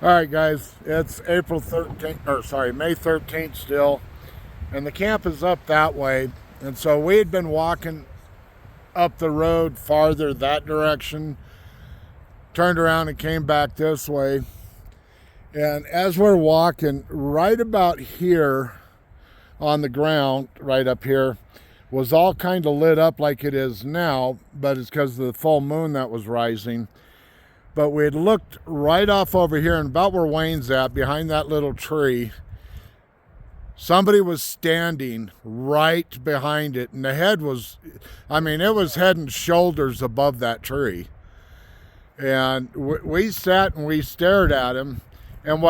All right, guys, it's April 13th, or sorry, May 13th still, and the camp is up that way. And so we had been walking up the road farther that direction, turned around and came back this way. And as we're walking, right about here on the ground, right up here, was all kind of lit up like it is now, but it's because of the full moon that was rising. But we had looked right off over here, and about where Wayne's at, behind that little tree, somebody was standing right behind it, and the head was, it was head and shoulders above that tree. And we sat and we stared at him. And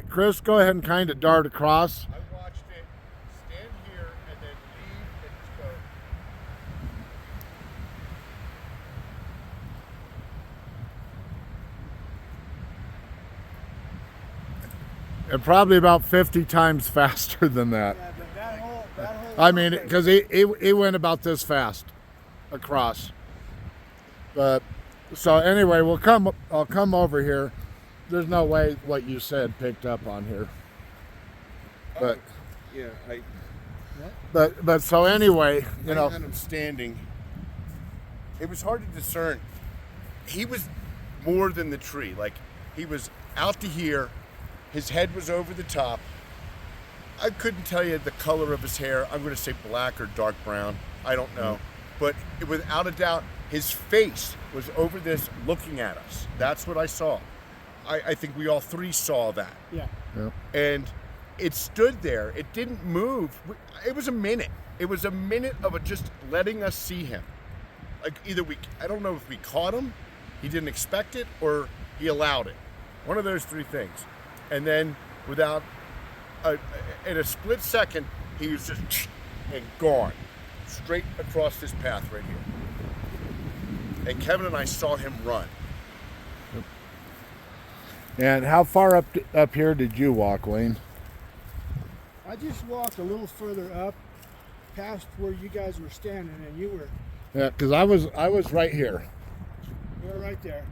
Chris, go ahead and kind of dart across. I watched it stand here and then leave and just go. And probably about 50 times faster than that. Yeah, but that whole Because he went about this fast across. But so anyway, I'll come over here. There's no way what you said picked up on here. But but so anyway, I had him standing. It was hard to discern. He was more than the tree. Like, he was out to here. His head was over the top. I couldn't tell you the color of his hair. I'm going to say black or dark brown. I don't know. But without a doubt, his face was over this looking at us. That's what I saw. I think we all three saw that. Yeah. And it stood there. It didn't move. It was a minute. It was a minute of just letting us see him. Like, I don't know if we caught him, he didn't expect it, or he allowed it. One of those three things. And then in a split second, he was just and gone. Straight across this path right here. And Kevin and I saw him run. And how far up here did you walk, Wayne? I just walked a little further up, past where you guys were standing, and you were. Yeah, because I was right here. You were right there,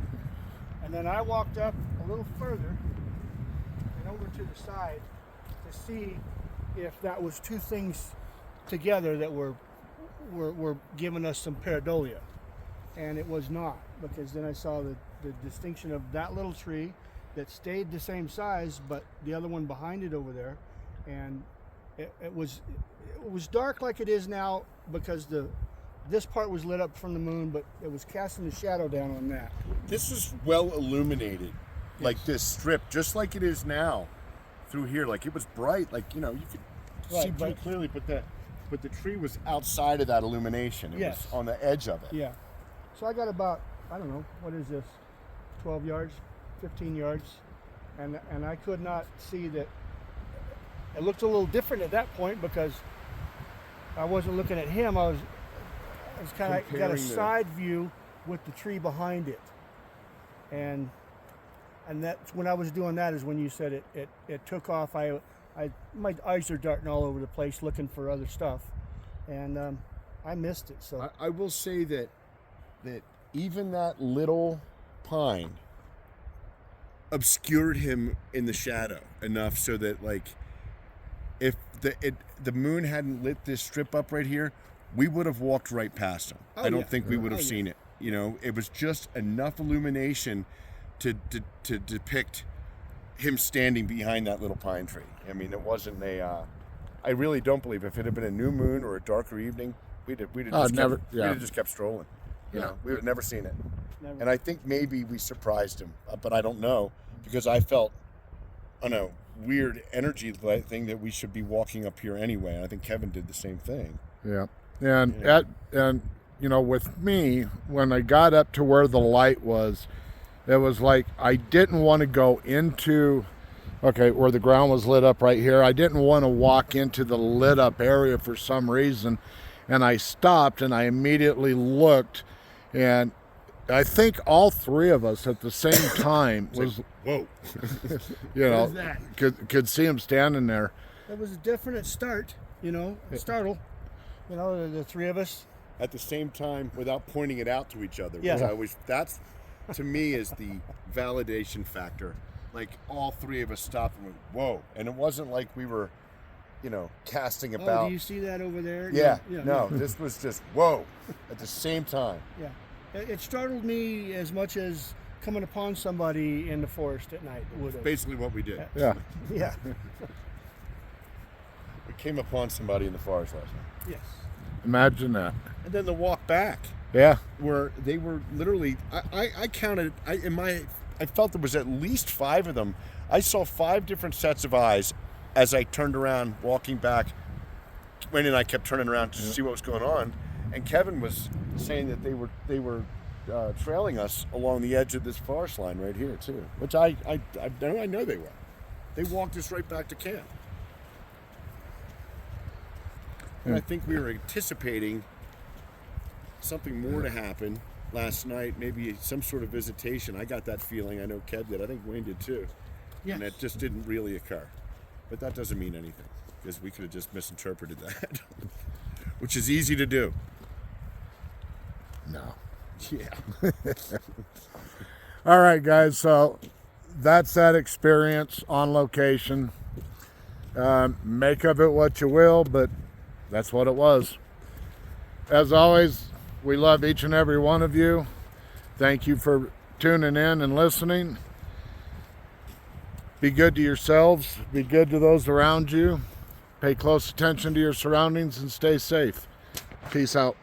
and then I walked up a little further and over to the side to see if that was two things together that were giving us some pareidolia, and it was not, because then I saw the distinction of that little tree that stayed the same size, but the other one behind it over there, and it was dark like it is now, because this part was lit up from the moon, but it was casting the shadow down on that. This was well illuminated, like this strip, just like it is now through here. Like, it was bright, like, you could see pretty clearly, but the tree was outside of that illumination. It was on the edge of it. Yeah. So I got about, I don't know, what is this, 12 yards, 15 yards, and I could not see that. It looked a little different at that point because I wasn't looking at him. I was kind of got a side view with the tree behind it, and that's when I was doing that is when you said it took off. My eyes are darting all over the place looking for other stuff, and I missed it. So I will say that even that little pine obscured him in the shadow enough so that, like, if the moon hadn't lit this strip up right here, we would have walked right past him. I don't think we would have seen it. It was just enough illumination to depict him standing behind that little pine tree. It wasn't I really don't believe if it had been a new moon or a darker evening, we'd have just kept strolling. We would have never seen it. Never. And I think maybe we surprised him, but I don't know, because I felt, weird energy thing that we should be walking up here anyway. And I think Kevin did the same thing. Yeah. And with me, when I got up to where the light was, it was like I didn't want to go into, where the ground was lit up right here. I didn't want to walk into the lit up area for some reason. And I stopped and I immediately looked, and I think all three of us at the same time was, whoa, What is that? could see him standing there. It was a definite start, startle, the three of us. At the same time, without pointing it out to each other. Yeah. That's, to me, is the validation factor. like all three of us stopped and went, whoa. And it wasn't like we were, casting Oh, about. do you see that over there? Yeah, no, this was just whoa at the same time. Yeah. It startled me as much as coming upon somebody in the forest at night would have. Basically what we did. Yeah. Yeah. We came upon somebody in the forest last night. Yes. Imagine that. And then the walk back, Yeah. where they were literally, I counted, I felt there was at least 5 of them. I saw 5 different sets of eyes as I turned around walking back. Wayne and I kept turning around to see what was going on, and Kevin was saying that they were trailing us along the edge of this forest line right here too, which I know they were. They walked us right back to camp. And I think we were anticipating something more to happen last night, maybe some sort of visitation. I got that feeling. I know Kev did. I think Wayne did too. Yes. And that just didn't really occur. But that doesn't mean anything, because we could have just misinterpreted that, which is easy to do. No. Yeah. All right, guys. So that's that experience on location. Make of it what you will, but that's what it was. As always, we love each and every one of you. Thank you for tuning in and listening. Be good to yourselves. Be good to those around you. Pay close attention to your surroundings and stay safe. Peace out.